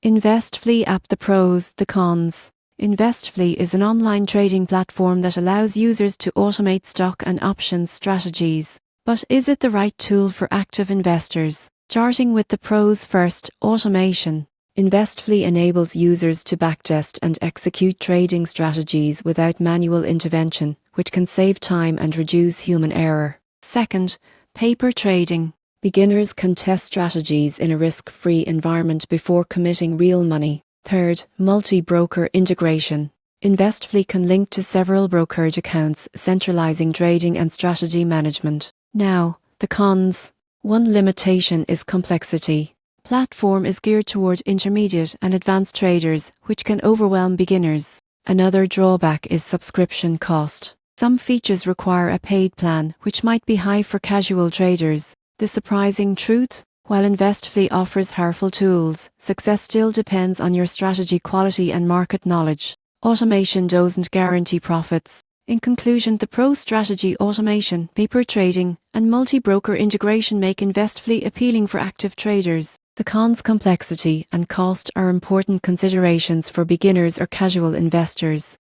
Investfly app. The pros, the cons. Investfly is an online trading platform that allows users to automate stock and options strategies. But is it the right tool for active investors? Starting with the pros first, automation. Investfly enables users to backtest and execute trading strategies without manual intervention, which can save time and reduce human error. Second, paper trading. Beginners can test strategies in a risk-free environment before committing real money. Third, multi-broker integration. Investfly can link to several brokerage accounts, centralizing trading and strategy management. Now, the cons. One limitation is complexity. Platform is geared toward intermediate and advanced traders, which can overwhelm beginners. Another drawback is subscription cost. Some features require a paid plan, which might be high for casual traders. The surprising truth? While Investfly offers powerful tools, success still depends on your strategy quality and market knowledge. Automation doesn't guarantee profits. In conclusion, the pro strategy, automation, paper trading, and multi-broker integration make Investfly appealing for active traders. The cons, complexity and cost, are important considerations for beginners or casual investors.